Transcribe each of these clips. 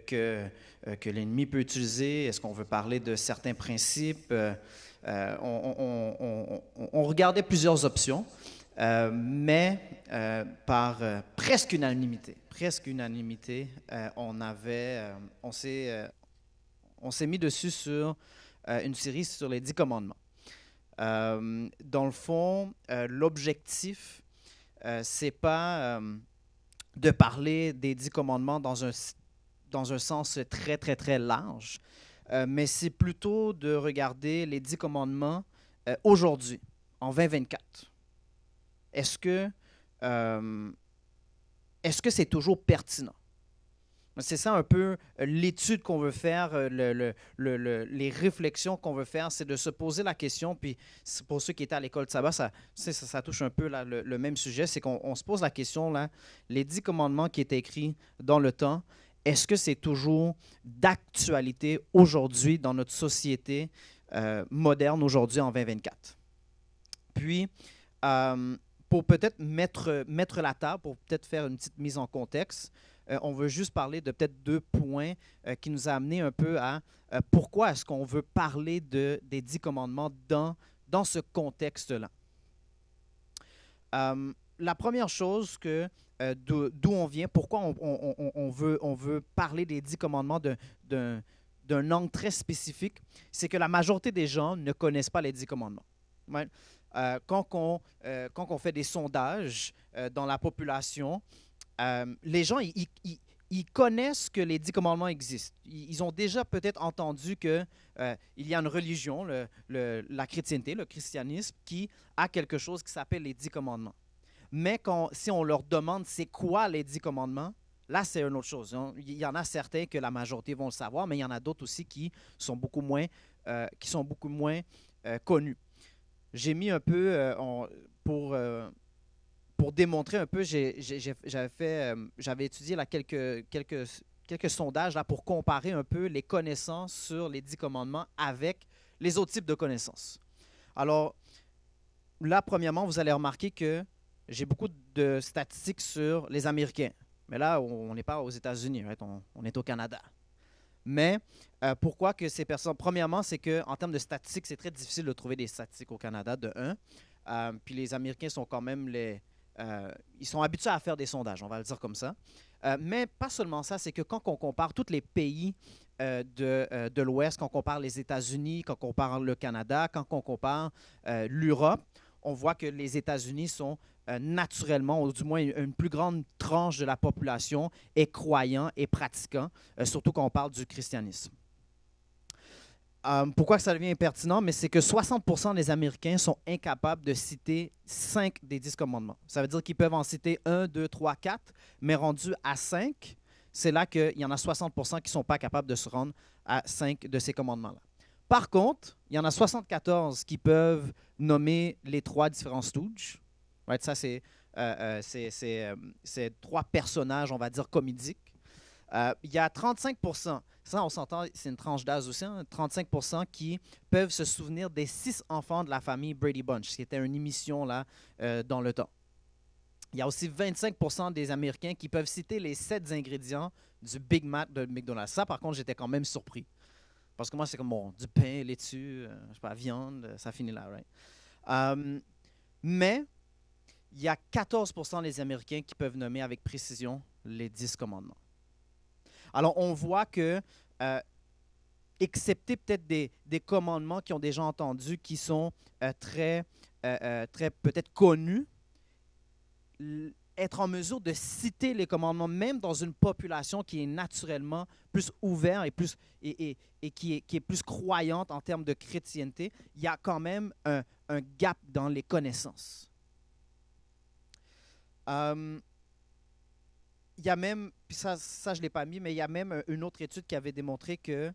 que l'ennemi peut utiliser? Est-ce qu'on veut parler de certains principes? On regardait plusieurs options, mais par presque unanimité, on s'est mis dessus sur une série sur les 10 commandements. Dans le fond, l'objectif, c'est pas de parler des 10 commandements dans un sens très, très, très large, mais c'est plutôt de regarder les 10 commandements aujourd'hui, en 2024. Euh, est-ce que c'est toujours pertinent? C'est ça un peu l'étude qu'on veut faire, les réflexions qu'on veut faire, c'est de se poser la question, puis pour ceux qui étaient à l'école de sabbat, ça touche un peu là, le même sujet, c'est qu'on se pose la question, là, les 10 commandements qui étaient écrits dans le temps, est-ce que c'est toujours d'actualité aujourd'hui dans notre société moderne, aujourd'hui en 2024? Puis, pour peut-être mettre la table, pour peut-être faire une petite mise en contexte, on veut juste parler de peut-être 2 points qui nous a amené un peu à pourquoi est-ce qu'on veut parler des 10 commandements dans ce contexte-là. La première chose d'où on vient, pourquoi on veut parler des 10 commandements d'un angle très spécifique, c'est que la majorité des gens ne connaissent pas les 10 commandements. Ouais. Quand on fait des sondages dans la population, les gens, ils connaissent que les 10 commandements existent. Ils ont déjà peut-être entendu qu'il y a une religion, la chrétienté, le christianisme, qui a quelque chose qui s'appelle les 10 commandements. Mais si on leur demande c'est quoi les 10 commandements, là, c'est une autre chose. Il y en a certains que la majorité vont le savoir, mais il y en a d'autres aussi qui sont beaucoup moins connus. J'ai mis un peu, pour démontrer un peu, j'avais étudié là, quelques sondages là, pour comparer un peu les connaissances sur les 10 commandements avec les autres types de connaissances. Alors, là, premièrement, vous allez remarquer que j'ai beaucoup de statistiques sur les Américains. Mais là, on n'est pas aux États-Unis, right? On est au Canada. Mais pourquoi que ces personnes... Premièrement, c'est qu'en termes de statistiques, c'est très difficile de trouver des statistiques au Canada, de un. Puis les Américains sont quand même ils sont habitués à faire des sondages, on va le dire comme ça. Mais pas seulement ça, c'est que quand on compare tous les pays de l'Ouest, quand on compare les États-Unis, quand on compare le Canada, quand on compare l'Europe, on voit que les États-Unis sont naturellement, ou du moins une plus grande tranche de la population est croyant et pratiquant, surtout quand on parle du christianisme. Pourquoi ça devient impertinent? Mais c'est que 60% des Américains sont incapables de citer 5 des 10 commandements. Ça veut dire qu'ils peuvent en citer 1, 2, 3, 4, mais rendu à 5, c'est là qu'il y en a 60% qui ne sont pas capables de se rendre à 5 de ces commandements-là. Par contre, il y en a 74 qui peuvent nommer les 3 différents stooges. Right? Ça, c'est 3 personnages, on va dire, comédiques. Il y a 35%, ça on s'entend, c'est une tranche d'âge aussi, 35% qui peuvent se souvenir des 6 enfants de la famille Brady Bunch, qui était une émission là, dans le temps. Il y a aussi 25% des Américains qui peuvent citer les 7 ingrédients du Big Mac de McDonald's. Ça, par contre, j'étais quand même surpris. Parce que moi, c'est comme bon, du pain, laitue, je sais pas, viande, ça finit là, right? Mais il y a 14% des Américains qui peuvent nommer avec précision les 10 commandements. Alors, on voit que, excepté peut-être des commandements qui ont déjà entendu, qui sont très peut-être connus, être en mesure de citer les commandements, même dans une population qui est naturellement plus ouverte et qui est plus croyante en termes de chrétienté, il y a quand même un gap dans les connaissances. Il y a même, puis ça je ne l'ai pas mis, mais il y a même une autre étude qui avait démontré que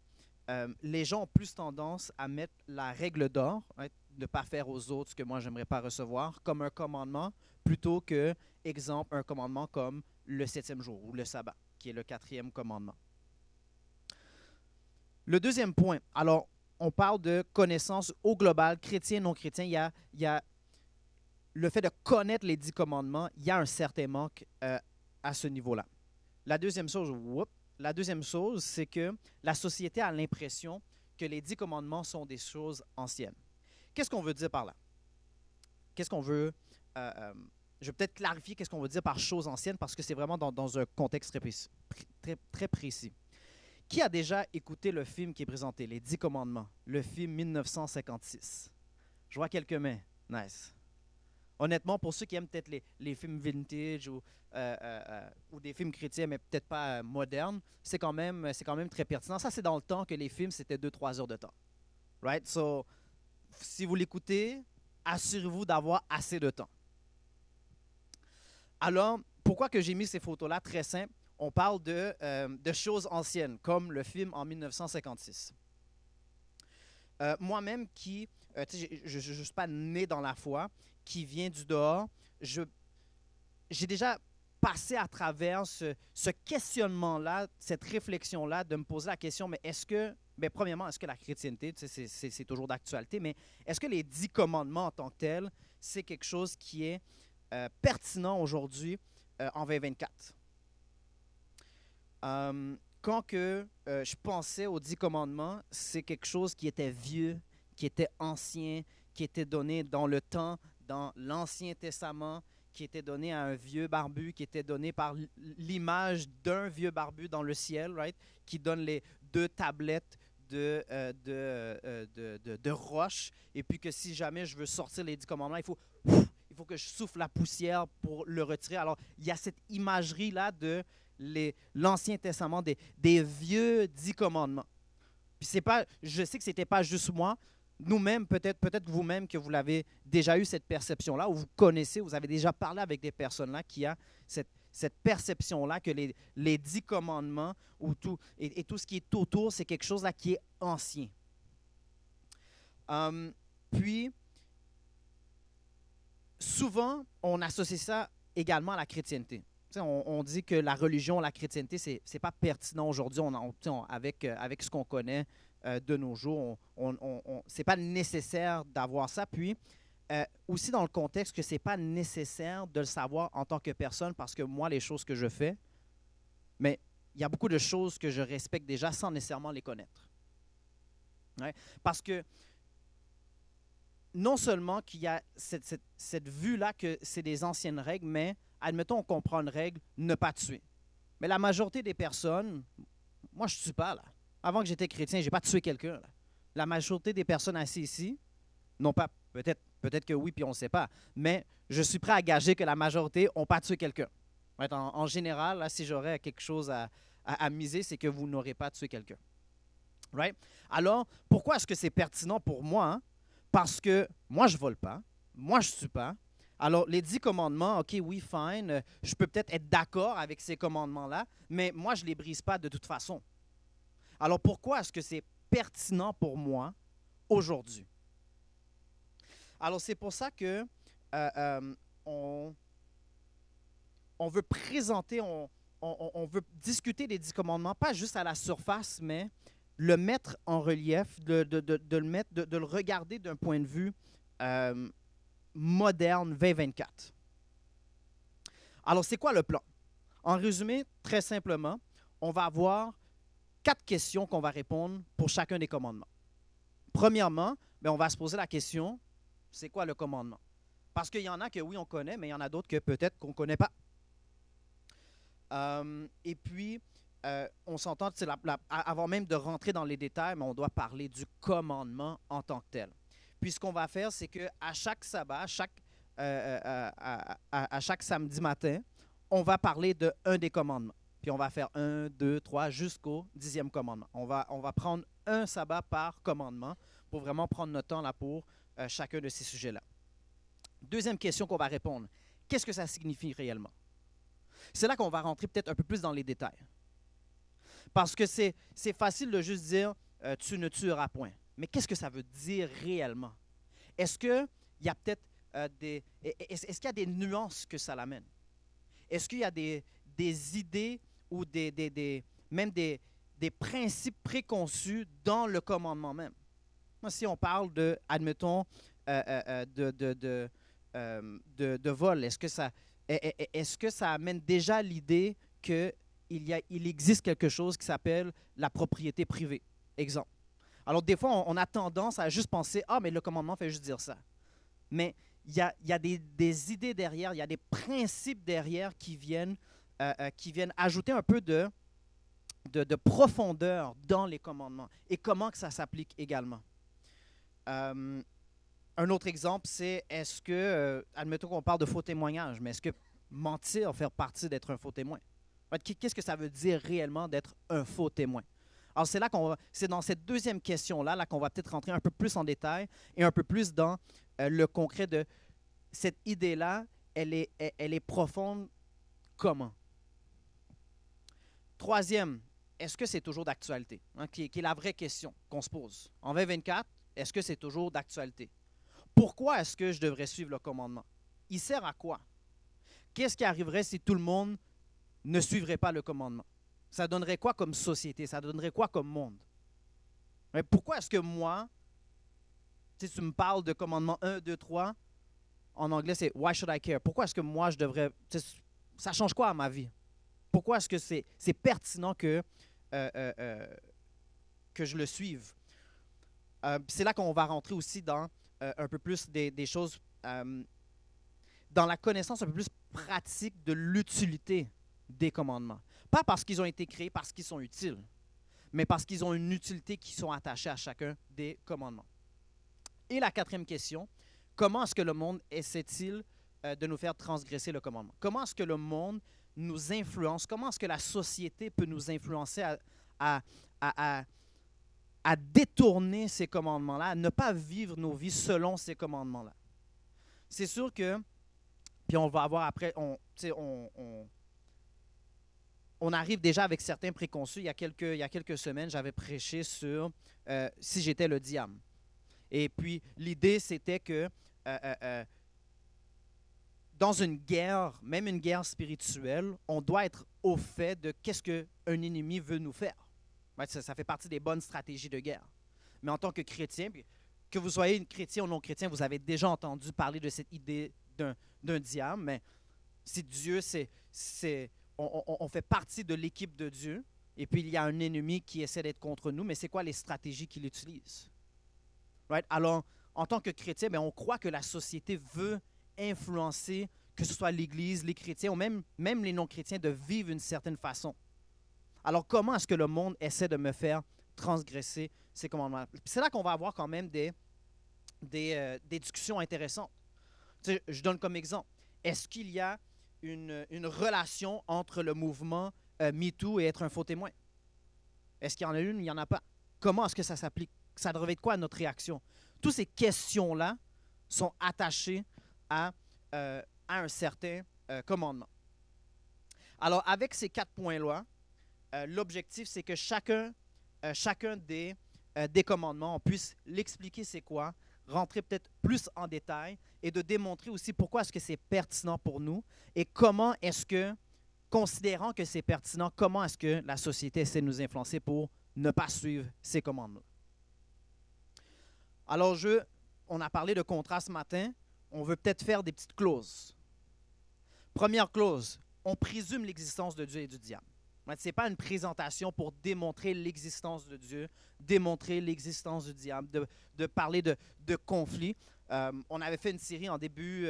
les gens ont plus tendance à mettre la règle d'or, hein, de ne pas faire aux autres ce que moi j'aimerais pas recevoir, comme un commandement, plutôt que, exemple, un commandement comme le 7e jour ou le sabbat, qui est le 4e commandement. Le deuxième point, alors on parle de connaissance au global, chrétien, non chrétien, il y a le fait de connaître les 10 commandements, il y a un certain manque à ce niveau-là. La deuxième chose, la deuxième chose, c'est que la société a l'impression que les 10 commandements sont des choses anciennes. Qu'est-ce qu'on veut dire par là? Qu'est-ce qu'on veut... je vais peut-être clarifier qu'est-ce qu'on veut dire par choses anciennes parce que c'est vraiment dans un contexte très précis. Qui a déjà écouté le film qui est présenté, Les 10 commandements, le film 1956? Je vois quelques mains. Nice. Honnêtement, pour ceux qui aiment peut-être les films vintage ou des films chrétiens, mais peut-être pas modernes, c'est quand même très pertinent. Ça, c'est dans le temps que les films, c'était 2-3 heures de temps. Right? So, si vous l'écoutez, assurez-vous d'avoir assez de temps. Alors, pourquoi que j'ai mis ces photos-là? Très simple. On parle de choses anciennes, comme le film en 1956. Moi-même qui, je ne suis pas né dans la foi, qui vient du dehors, j'ai déjà passé à travers ce questionnement-là, cette réflexion-là, de me poser la question, mais premièrement, est-ce que la chrétienté, c'est toujours d'actualité, mais est-ce que les 10 commandements en tant que tels, c'est quelque chose qui est pertinent aujourd'hui en 2024? Quand je pensais aux 10 commandements, c'est quelque chose qui était vieux, qui était ancien, qui était donné dans le temps, dans l'Ancien Testament, qui était donné à un vieux barbu, qui était donné par l'image d'un vieux barbu dans le ciel, right? Qui donne les 2 tablettes de roche, et puis que si jamais je veux sortir les 10 commandements, il faut que je souffle la poussière pour le retirer. Alors, il y a cette imagerie-là de l'Ancien Testament, des vieux 10 commandements. Puis je sais que ce n'était pas juste moi. Nous-mêmes, peut-être vous-même que vous l'avez déjà eu cette perception-là, ou vous connaissez, vous avez déjà parlé avec des personnes-là qui ont cette perception-là que les 10 commandements et tout ce qui est autour, c'est quelque chose là qui est ancien. Puis, souvent, on associe ça également à la chrétienté. On dit que la religion, la chrétienté, c'est pas pertinent aujourd'hui avec ce qu'on connaît de nos jours. C'est pas nécessaire d'avoir ça. Puis, aussi dans le contexte que c'est pas nécessaire de le savoir en tant que personne parce que moi, les choses que je fais, mais il y a beaucoup de choses que je respecte déjà sans nécessairement les connaître. Ouais? Parce que non seulement qu'il y a cette vue-là que c'est des anciennes règles, mais admettons, on comprend une règle, ne pas tuer. Mais la majorité des personnes, moi, je ne tue pas, là. Avant que j'étais chrétien, je n'ai pas tué quelqu'un, là. La majorité des personnes assises ici, non pas, peut-être que oui, puis on ne sait pas, mais je suis prêt à gager que la majorité n'ont pas tué quelqu'un. En général, là, si j'aurais quelque chose à miser, c'est que vous n'aurez pas tué quelqu'un. Right? Alors, pourquoi est-ce que c'est pertinent pour moi? Hein? Parce que moi, je ne vole pas, moi, je ne tue pas. Alors, les 10 commandements, OK, oui, fine, je peux peut-être être d'accord avec ces commandements-là, mais moi, je ne les brise pas de toute façon. Alors, pourquoi est-ce que c'est pertinent pour moi aujourd'hui? Alors, c'est pour ça que on veut présenter, on veut discuter des 10 commandements, pas juste à la surface, mais le mettre en relief, de le regarder d'un point de vue moderne 2024. Alors, c'est quoi le plan? En résumé, très simplement, on va avoir 4 questions qu'on va répondre pour chacun des commandements. Premièrement, on va se poser la question, c'est quoi le commandement? Parce qu'il y en a que oui, on connaît, mais il y en a d'autres que peut-être qu'on ne connaît pas. Et puis, on s'entend, avant même de rentrer dans les détails, mais on doit parler du commandement en tant que tel. Puis ce qu'on va faire, c'est qu'à chaque sabbat, à chaque samedi matin, on va parler d'un des commandements. Puis on va faire 1, 2, 3 jusqu'au 10e commandement. On va prendre un sabbat par commandement pour vraiment prendre notre temps là pour chacun de ces sujets-là. Deuxième question qu'on va répondre. Qu'est-ce que ça signifie réellement? C'est là qu'on va rentrer peut-être un peu plus dans les détails. Parce que c'est facile de juste dire « tu ne tueras point ». Mais qu'est-ce que ça veut dire réellement? Est-ce qu'il y a peut-être est-ce qu'il y a des nuances que ça l'amène? Est-ce qu'il y a des idées ou même des principes préconçus dans le commandement même? Moi, si on parle de, admettons, de vol, est-ce que ça amène déjà l'idée qu'il il existe quelque chose qui s'appelle la propriété privée. Exemple. Alors, des fois, on a tendance à juste penser, ah, mais le commandement fait juste dire ça. Mais il y a des idées derrière, il y a des principes derrière qui viennent ajouter un peu de profondeur dans les commandements et comment que ça s'applique également. Un autre exemple, c'est est-ce que, admettons qu'on parle de faux témoignage, mais est-ce que mentir fait partie d'être un faux témoin? Qu'est-ce que ça veut dire réellement d'être un faux témoin? Alors, c'est dans cette deuxième question-là là, qu'on va peut-être rentrer un peu plus en détail et un peu plus dans le concret de cette idée-là, elle est profonde comment? Troisième, est-ce que c'est toujours d'actualité? Qui est la vraie question qu'on se pose. En 2024, est-ce que c'est toujours d'actualité? Pourquoi est-ce que je devrais suivre le commandement? Il sert à quoi? Qu'est-ce qui arriverait si tout le monde ne suivrait pas le commandement? Ça donnerait quoi comme société? Ça donnerait quoi comme monde? Mais pourquoi est-ce que moi, si tu me parles de commandement 1, 2, 3, en anglais c'est « Why should I care ?» Pourquoi est-ce que moi je devrais... Ça change quoi à ma vie? Pourquoi est-ce que c'est pertinent que je le suive? C'est là qu'on va rentrer aussi dans un peu plus des choses, dans la connaissance un peu plus pratique de l'utilité des commandements. Pas parce qu'ils ont été créés, parce qu'ils sont utiles, mais parce qu'ils ont une utilité qui sont attachés à chacun des commandements. Et la quatrième question, comment est-ce que le monde essaie-t-il de nous faire transgresser le commandement? Comment est-ce que le monde nous influence? Comment est-ce que la société peut nous influencer à détourner ces commandements-là, à ne pas vivre nos vies selon ces commandements-là? C'est sûr que, puis on va avoir après, on arrive déjà avec certains préconçus. Il y a quelques semaines, j'avais prêché sur si j'étais le diable. Et puis, l'idée, c'était que dans une guerre, même une guerre spirituelle, on doit être au fait de qu'est-ce qu'un ennemi veut nous faire. Ça fait partie des bonnes stratégies de guerre. Mais en tant que chrétien, que vous soyez chrétien ou non chrétien, vous avez déjà entendu parler de cette idée d'un diable. Mais si Dieu, on fait partie de l'équipe de Dieu, et puis il y a un ennemi qui essaie d'être contre nous, mais c'est quoi les stratégies qu'il utilise? Right? Alors, en tant que chrétien, on croit que la société veut influencer, que ce soit l'Église, les chrétiens ou même les non-chrétiens, de vivre d'une certaine façon. Alors, comment est-ce que le monde essaie de me faire transgresser ces commandements? C'est là qu'on va avoir quand même des discussions intéressantes. Je donne comme exemple, est-ce qu'il y a une relation entre le mouvement MeToo et être un faux témoin? Est-ce qu'il y en a une ou il n'y en a pas? Comment est-ce que ça s'applique? Ça devrait être quoi à notre réaction? Toutes ces questions-là sont attachées à un certain commandement. Alors, avec ces 4 points-là, l'objectif, c'est que chacun des commandements, on puisse l'expliquer c'est quoi, rentrer peut-être plus en détail et de démontrer aussi pourquoi est-ce que c'est pertinent pour nous et comment est-ce que, considérant que c'est pertinent, comment est-ce que la société essaie de nous influencer pour ne pas suivre ces commandements. Alors, on a parlé de contrat ce matin, on veut peut-être faire des petites clauses. Première clause, on présume l'existence de Dieu et du diable. Ce n'est pas une présentation pour démontrer l'existence de Dieu, démontrer l'existence du diable, de parler de conflit. On avait fait une série en début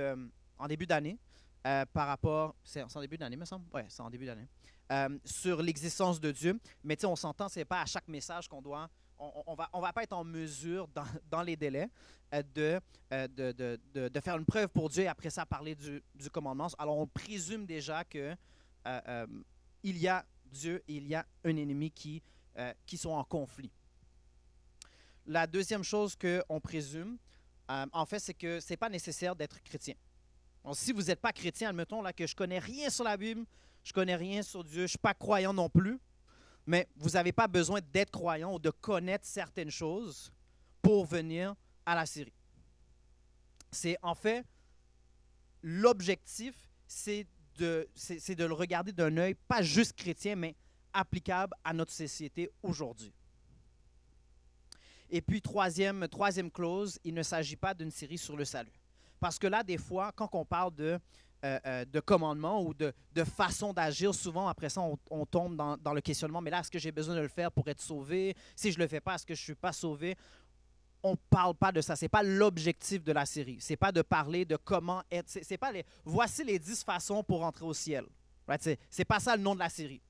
d'année par rapport... C'est en début d'année, me semble? Oui, c'est en début d'année. Sur l'existence de Dieu. Mais on s'entend, ce n'est pas à chaque message qu'on doit... On va pas être en mesure, dans les délais, de faire une preuve pour Dieu et après ça parler du commandement. Alors, on présume déjà que il y a Dieu et il y a un ennemi qui sont en conflit. La deuxième chose qu'on présume, en fait, c'est que ce n'est pas nécessaire d'être chrétien. Donc, si vous n'êtes pas chrétien, admettons là, que je ne connais rien sur la Bible, je ne connais rien sur Dieu, je ne suis pas croyant non plus, mais vous n'avez pas besoin d'être croyant ou de connaître certaines choses pour venir à la série. C'est en fait, l'objectif, c'est de le regarder d'un œil, pas juste chrétien, mais applicable à notre société aujourd'hui. Et puis, troisième clause, il ne s'agit pas d'une série sur le salut. Parce que là, des fois, quand on parle de de commandements ou de façon d'agir. Souvent, après ça, on tombe dans le questionnement, mais là, est-ce que j'ai besoin de le faire pour être sauvé? Si je ne le fais pas, est-ce que je ne suis pas sauvé? On ne parle pas de ça. Ce n'est pas l'objectif de la série. Ce n'est pas de parler de comment être. C'est pas voici les 10 façons pour entrer au ciel. Right? C'est pas ça le nom de la série.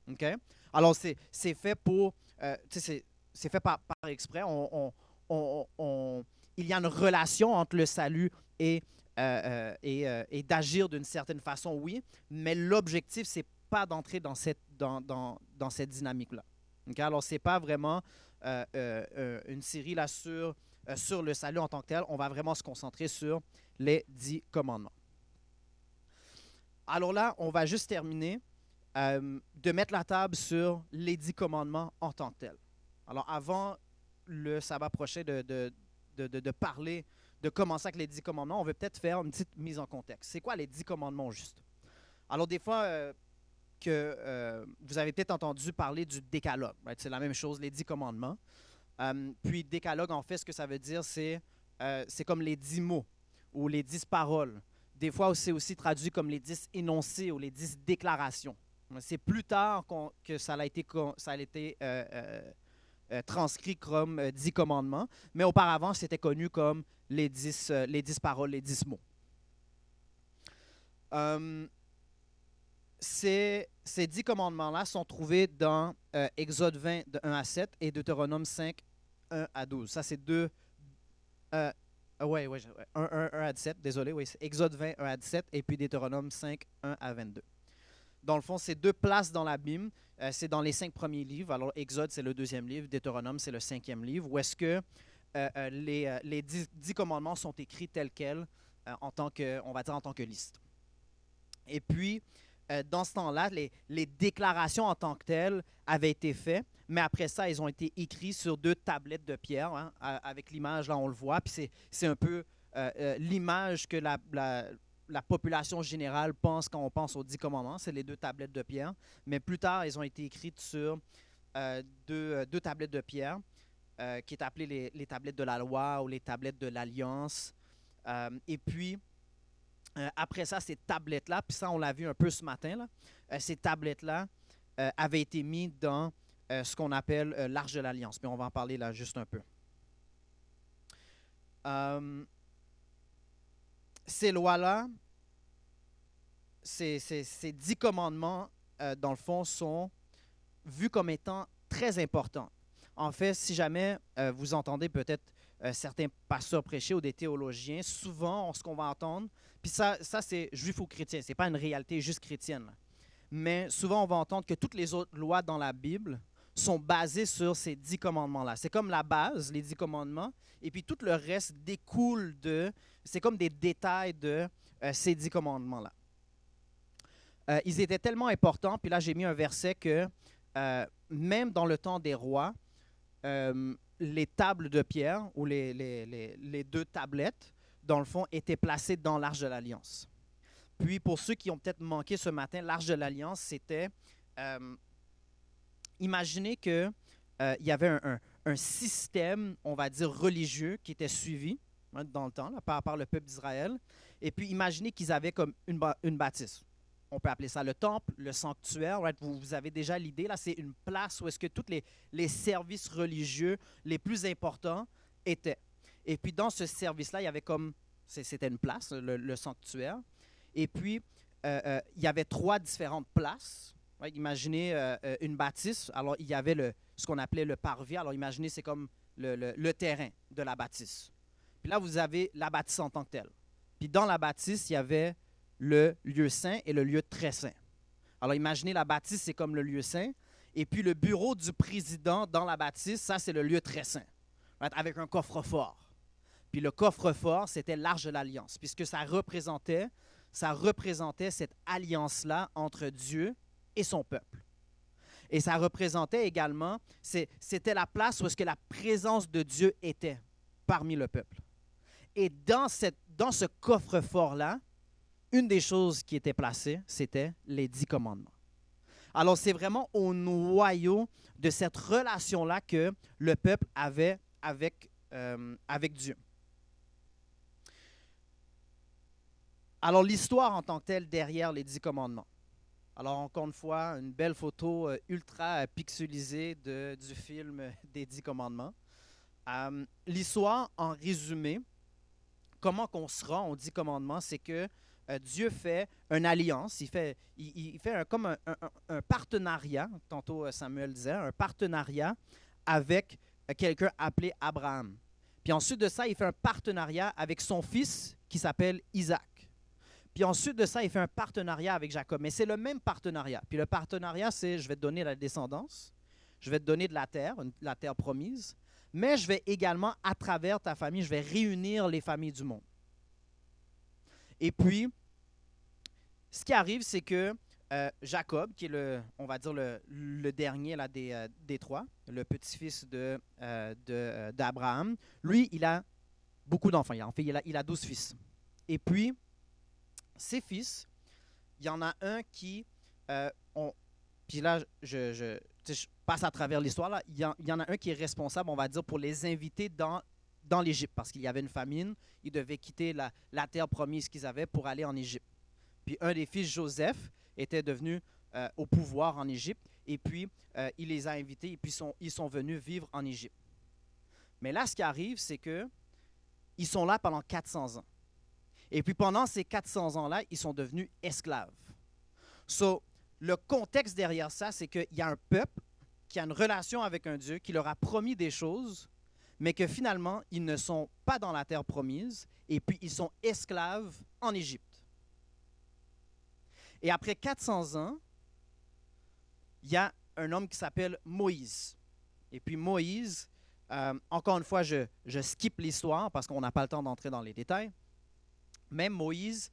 Okay? Alors, c'est fait pour. C'est fait par exprès. Il y a une relation entre le salut et d'agir d'une certaine façon, oui, mais l'objectif, ce n'est pas d'entrer dans cette dynamique-là. Okay? Alors, ce n'est pas vraiment une série là sur le salut en tant que tel. On va vraiment se concentrer sur les 10 commandements. Alors là, on va juste terminer de mettre la table sur les 10 commandements en tant que tel. Alors, avant le sabbat prochain de parler, de commencer avec les 10 commandements, on veut peut-être faire une petite mise en contexte. C'est quoi les 10 commandements juste? Alors, des fois, vous avez peut-être entendu parler du décalogue. Right? C'est la même chose, les 10 commandements. Puis, décalogue, en fait, ce que ça veut dire, c'est comme les 10 mots ou les 10 paroles. Des fois, c'est aussi traduit comme les 10 énoncés ou les 10 déclarations. C'est plus tard que ça a été transcrit comme 10 commandements, mais auparavant, c'était connu comme les 10 paroles, les 10 mots. Ces 10 commandements-là sont trouvés dans Exode 20, de 1 à 7 et Deutéronome 5, 1 à 12. Ça, c'est 1 à 17, désolé, oui, c'est Exode 20, 1 à 17 et puis Deutéronome 5, 1 à 22. Dans le fond, c'est 2 places dans la Bible. C'est dans les 5 premiers livres. Alors, Exode, c'est le 2e livre. Deutéronome, c'est le 5e livre. Où est-ce que les 10 commandements sont écrits tels quels, on va dire en tant que liste. Et puis, dans ce temps-là, les déclarations en tant que telles avaient été faites. Mais après ça, ils ont été écrits sur 2 tablettes de pierre. Hein, avec l'image, là, on le voit. Puis c'est un peu l'image que la population générale pense quand on pense aux 10 commandements, c'est les 2 tablettes de pierre. Mais plus tard, elles ont été écrites sur 2 tablettes de pierre, qui est appelées les tablettes de la loi ou les tablettes de l'alliance. Et puis, après ça, ces tablettes-là, puis ça, on l'a vu un peu ce matin, là, ces tablettes-là avaient été mises dans ce qu'on appelle l'Arche de l'Alliance. Puis on va en parler là juste un peu. Ces lois-là, ces 10 commandements, dans le fond, sont vus comme étant très importants. En fait, si jamais vous entendez peut-être certains pasteurs prêcher ou des théologiens, souvent, ce qu'on va entendre, puis ça c'est juif ou chrétien, ce n'est pas une réalité juste chrétienne. Là. Mais souvent, on va entendre que toutes les autres lois dans la Bible sont basées sur ces 10 commandements-là. C'est comme la base, les 10 commandements, et puis tout le reste découle c'est comme des détails de ces 10 commandements-là. Ils étaient tellement importants, puis là j'ai mis un verset que même dans le temps des rois, les tables de pierre ou les 2 tablettes, dans le fond, étaient placées dans l'Arche de l'Alliance. Puis pour ceux qui ont peut-être manqué ce matin, l'Arche de l'Alliance, c'était... imaginez qu'il y avait un système, on va dire, religieux qui était suivi dans le temps là, par le peuple d'Israël. Et puis imaginez qu'ils avaient comme une bâtisse. On peut appeler ça le temple, le sanctuaire. Right? Vous avez déjà l'idée, là, c'est une place où est-ce que tous les services religieux les plus importants étaient. Et puis dans ce service-là, il y avait comme, c'était une place, le sanctuaire. Et puis, il y avait 3 différentes places. Right? Imaginez une bâtisse. Alors, il y avait ce qu'on appelait le parvis. Alors, imaginez, c'est comme le terrain de la bâtisse. Puis là, vous avez la bâtisse en tant que telle. Puis dans la bâtisse, il y avait le lieu saint et le lieu très saint. Alors, imaginez, la bâtisse, c'est comme le lieu saint. Et puis, le bureau du président dans la bâtisse, ça, c'est le lieu très saint. Right? Avec un coffre-fort. Puis le coffre-fort, c'était l'Arche de l'Alliance, puisque ça représentait cette alliance-là entre Dieu et son peuple. Et ça représentait également, c'était la place où est-ce que la présence de Dieu était parmi le peuple. Et dans ce coffre-fort-là, une des choses qui était placée, c'était les 10 commandements. Alors, c'est vraiment au noyau de cette relation-là que le peuple avait avec Dieu. Alors, l'histoire en tant que telle derrière les 10 commandements. Alors, encore une fois, une belle photo ultra pixelisée du film des 10 commandements. L'histoire, en résumé, comment qu'on se rend aux 10 commandements, c'est que Dieu fait une alliance, il fait comme un partenariat, tantôt Samuel disait, un partenariat avec quelqu'un appelé Abraham. Puis ensuite de ça, il fait un partenariat avec son fils qui s'appelle Isaac. Puis ensuite de ça, il fait un partenariat avec Jacob. Mais c'est le même partenariat. Puis le partenariat, c'est je vais te donner la descendance, je vais te donner de la terre promise, mais je vais également, à travers ta famille, je vais réunir les familles du monde. Et puis, ce qui arrive, c'est que Jacob, qui est on va dire le dernier là, des trois, le petit-fils d'Abraham, lui, il a beaucoup d'enfants. En fait, il a 12 fils. Et puis, ses fils, il y en a un qui puis là, je passe à travers l'histoire. Là. Il y en a un qui est responsable, on va dire, pour les inviter dans l'Égypte, parce qu'il y avait une famine. Ils devaient quitter la terre promise qu'ils avaient pour aller en Égypte. Puis un des fils, Joseph, était devenu au pouvoir en Égypte. Et puis, il les a invités et puis ils sont venus vivre en Égypte. Mais là, ce qui arrive, c'est qu'ils sont là pendant 400 ans. Et puis pendant ces 400 ans-là, ils sont devenus esclaves. So, le contexte derrière ça, c'est qu'il y a un peuple qui a une relation avec un Dieu, qui leur a promis des choses, mais que finalement, ils ne sont pas dans la terre promise, et puis ils sont esclaves en Égypte. Et après 400 ans, il y a un homme qui s'appelle Moïse. Et puis Moïse, encore une fois, je skip l'histoire parce qu'on n'a pas le temps d'entrer dans les détails. Même Moïse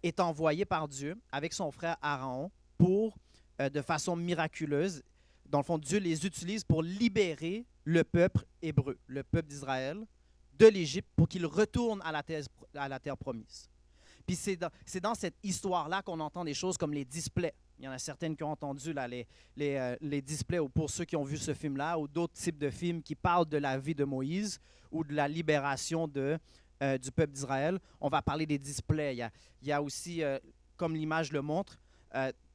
est envoyé par Dieu avec son frère Aaron pour, de façon miraculeuse, dans le fond, Dieu les utilise pour libérer le peuple hébreu, le peuple d'Israël, de l'Égypte pour qu'il retourne à la terre promise. Puis c'est dans cette histoire-là qu'on entend des choses comme les displays. Il y en a certaines qui ont entendu là, les displays, ou pour ceux qui ont vu ce film-là, ou d'autres types de films qui parlent de la vie de Moïse ou de la libération du peuple d'Israël. On va parler des displays. Il y a aussi, comme l'image le montre,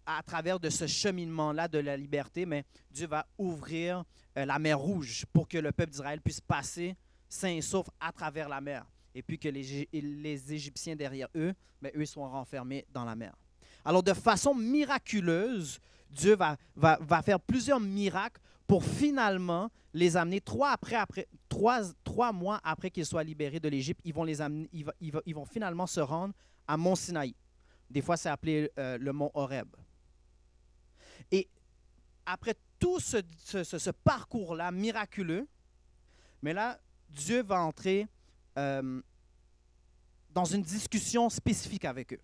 à travers de ce cheminement-là de la liberté, mais Dieu va ouvrir la mer Rouge pour que le peuple d'Israël puisse passer sain et sauf à travers la mer. Et puis que les Égyptiens derrière eux, mais eux sont renfermés dans la mer. Alors de façon miraculeuse, Dieu va faire plusieurs miracles pour finalement les amener 3 mois après qu'ils soient libérés de l'Égypte. Ils vont finalement se rendre à Mont Sinaï. Des fois, c'est appelé le mont Horeb. Et après tout ce parcours-là miraculeux, mais là, Dieu va entrer dans une discussion spécifique avec eux,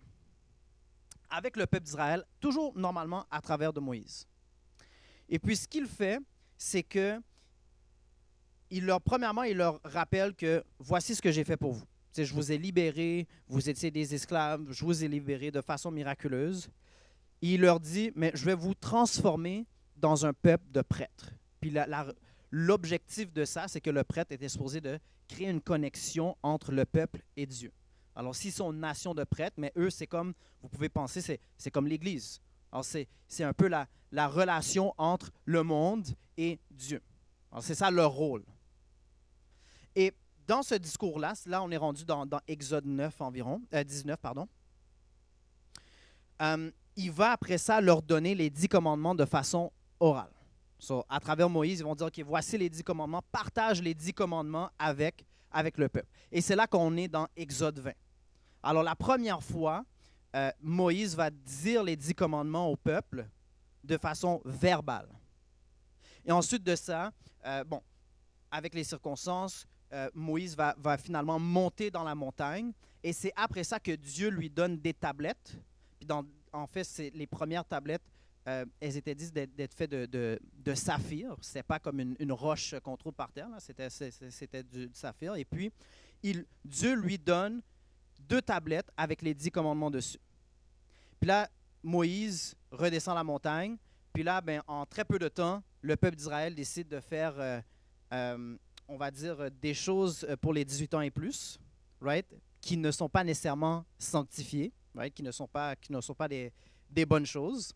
avec le peuple d'Israël, toujours normalement à travers de Moïse. Et puis ce qu'il fait, c'est que premièrement, il leur rappelle que voici ce que j'ai fait pour vous. T'sais, je vous ai libérés, vous étiez des esclaves, je vous ai libérés de façon miraculeuse. Et il leur dit, mais je vais vous transformer dans un peuple de prêtres. Puis l'objectif de ça, c'est que le prêtre était supposé de créer une connexion entre le peuple et Dieu. Alors, s'ils sont une nation de prêtres, mais eux, c'est comme, vous pouvez penser, c'est comme l'Église. Alors, c'est un peu la relation entre le monde et Dieu. Alors, c'est ça leur rôle. Et dans ce discours-là, là, on est rendu dans Exode 19, pardon. Il va après ça leur donner les 10 commandements de façon orale. So, à travers Moïse, ils vont dire, OK, voici les 10 commandements, partage les 10 commandements avec le peuple. Et c'est là qu'on est dans Exode 20. Alors, la première fois, Moïse va dire les 10 commandements au peuple de façon verbale. Et ensuite de ça, avec les circonstances, Moïse va finalement monter dans la montagne. Et c'est après ça que Dieu lui donne des tablettes. Puis en fait, les premières tablettes, elles étaient dites d'être faites de saphir. Ce n'était pas comme une roche qu'on trouve par terre. C'était du saphir. Et puis, Dieu lui donne 2 tablettes avec les 10 commandements dessus. Puis là, Moïse redescend la montagne. Puis là, en très peu de temps, le peuple d'Israël décide de faire, on va dire, des choses pour les 18 ans et plus, right? Qui ne sont pas nécessairement sanctifiées. right, qui ne sont pas des bonnes choses.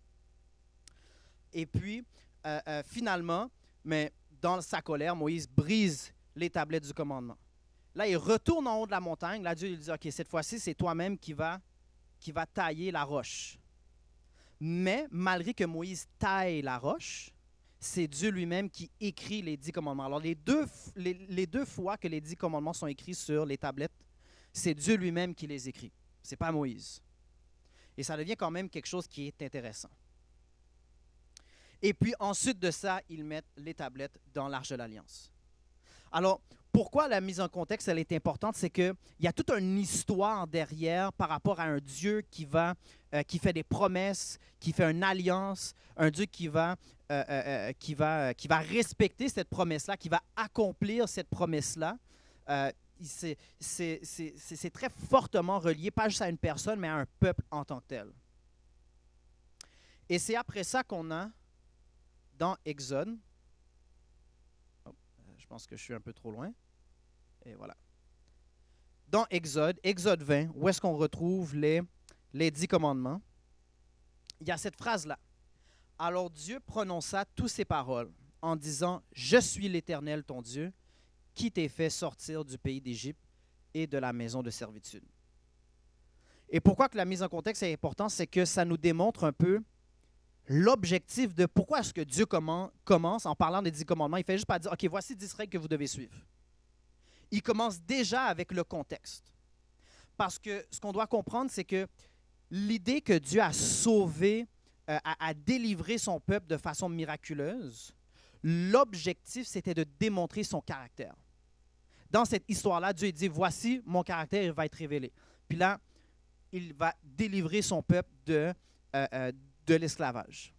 Et puis, finalement, mais dans sa colère, Moïse brise les tablettes du commandement. Là, il retourne en haut de la montagne. Là, Dieu lui dit, OK, cette fois-ci, c'est toi-même qui va tailler la roche. Mais malgré que Moïse taille la roche, c'est Dieu lui-même qui écrit les 10 commandements. Alors, les deux fois que les 10 commandements sont écrits sur les tablettes, c'est Dieu lui-même qui les écrit. Ce n'est pas Moïse. Et ça devient quand même quelque chose qui est intéressant. Et puis ensuite de ça, ils mettent les tablettes dans l'Arche de l'Alliance. Alors, pourquoi la mise en contexte, elle est importante? C'est qu'il y a toute une histoire derrière par rapport à un Dieu qui fait des promesses, qui fait une alliance, un Dieu qui va respecter cette promesse-là, qui va accomplir cette promesse-là. C'est très fortement relié, pas juste à une personne, mais à un peuple en tant que tel. Et c'est après ça qu'on a, dans Exode, je pense que je suis un peu trop loin, et voilà. Dans Exode 20, où est-ce qu'on retrouve les 10 commandements, il y a cette phrase-là. Alors Dieu prononça toutes ces paroles en disant, « Je suis l'Éternel ton Dieu, qui t'ai fait sortir du pays d'Égypte et de la maison de servitude. » Et pourquoi que la mise en contexte est importante, c'est que ça nous démontre un peu l'objectif de pourquoi est-ce que Dieu commence en parlant des 10 commandements. Il ne fait juste pas dire, OK, voici 10 règles que vous devez suivre. Il commence déjà avec le contexte. Parce que ce qu'on doit comprendre, c'est que l'idée que Dieu a sauvé, a délivré son peuple de façon miraculeuse, l'objectif, c'était de démontrer son caractère. Dans cette histoire-là, Dieu dit, voici mon caractère, il va être révélé. Puis là, il va délivrer son peuple de l'esclavage.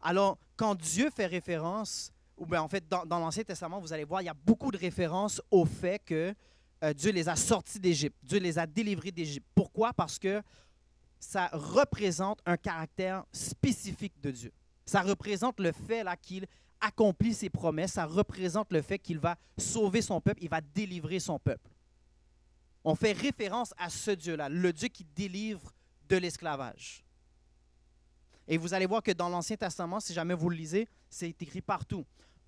Alors, quand Dieu fait référence, ou bien en fait, dans l'Ancien Testament, vous allez voir, il y a beaucoup de références au fait que Dieu les a sortis d'Égypte, Dieu les a délivrés d'Égypte. Pourquoi? Parce que ça représente un caractère spécifique de Dieu. Ça représente le fait là, qu'il accomplit ses promesses, ça représente le fait qu'il va sauver son peuple, il va délivrer son peuple. On fait référence à ce Dieu-là, le Dieu qui délivre de l'esclavage. Et vous allez voir que dans l'Ancien Testament, si jamais vous le lisez, c'est écrit partout.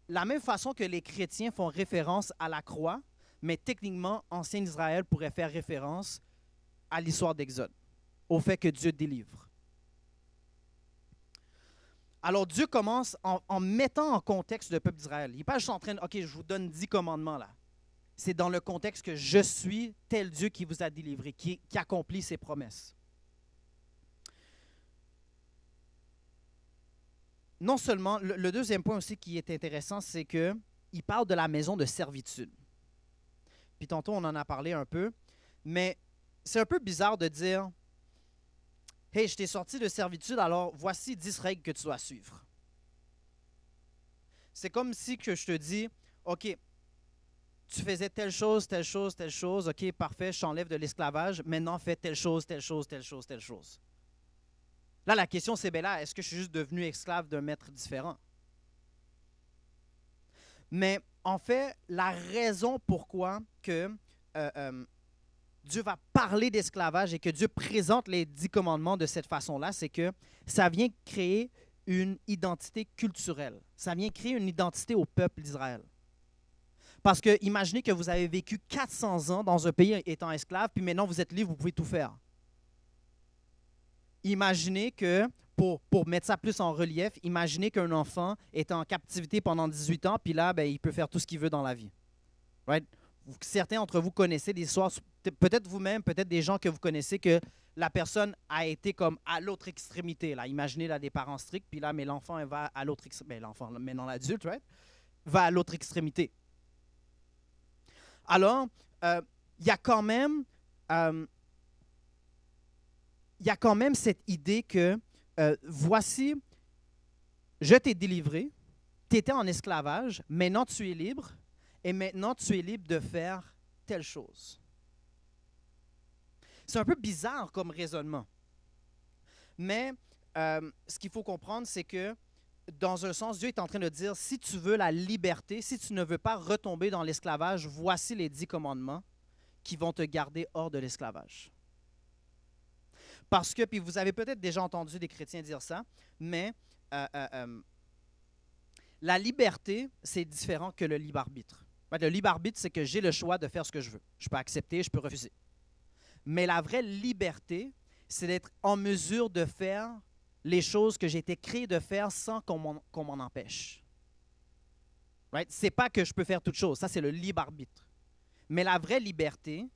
La même façon que les chrétiens font référence à la croix, mais techniquement, Ancien Israël pourrait faire référence à l'histoire d'Exode, au fait que Dieu délivre. Alors Dieu commence en mettant en contexte le peuple d'Israël. Il n'est pas juste en train de, OK, je vous donne 10 commandements là. C'est dans le contexte que je suis tel Dieu qui vous a délivré, qui accomplit ses promesses. Non seulement, le deuxième point aussi qui est intéressant, c'est qu'il parle de la maison de servitude. Puis tantôt, on en a parlé un peu, mais c'est un peu bizarre de dire, « Hey, je t'ai sorti de servitude, alors voici 10 règles que tu dois suivre. » C'est comme si que je te dis, « OK, tu faisais telle chose, telle chose, telle chose, OK, parfait, je t'enlève de l'esclavage, maintenant fais telle chose, telle chose, telle chose, telle chose. » Là, la question, c'est, ben là, est-ce que je suis juste devenu esclave d'un maître différent? Mais en fait, la raison pourquoi que Dieu va parler d'esclavage et que Dieu présente les 10 commandements de cette façon-là, c'est que ça vient créer une identité culturelle. Ça vient créer une identité au peuple d'Israël. Parce que imaginez que vous avez vécu 400 ans dans un pays étant esclave, puis maintenant vous êtes libre, vous pouvez tout faire. Imaginez que, pour mettre ça plus en relief, imaginez qu'un enfant est en captivité pendant 18 ans, puis là, ben, il peut faire tout ce qu'il veut dans la vie. Right? Certains d'entre vous connaissez des histoires, peut-être vous-même, peut-être des gens que vous connaissez, que la personne a été comme à l'autre extrémité. Là. Imaginez là, des parents stricts, puis là, mais l'enfant va à l'autre extrémité. L'enfant, maintenant l'adulte, right? Va à l'autre extrémité. Alors, il y a quand même cette idée que, voici, je t'ai délivré, tu étais en esclavage, maintenant tu es libre, et maintenant tu es libre de faire telle chose. C'est un peu bizarre comme raisonnement. Mais ce qu'il faut comprendre, c'est que, dans un sens, Dieu est en train de dire, si tu veux la liberté, si tu ne veux pas retomber dans l'esclavage, voici les 10 commandements qui vont te garder hors de l'esclavage. Parce que, puis vous avez peut-être déjà entendu des chrétiens dire ça, mais la liberté, c'est différent que le libre arbitre. Le libre arbitre, c'est que j'ai le choix de faire ce que je veux. Je peux accepter, je peux refuser. Mais la vraie liberté, c'est d'être en mesure de faire les choses que j'ai été créé de faire sans qu'on m'en empêche. Right? C'est pas que je peux faire toute chose. Ça, c'est le libre arbitre. Mais la vraie liberté,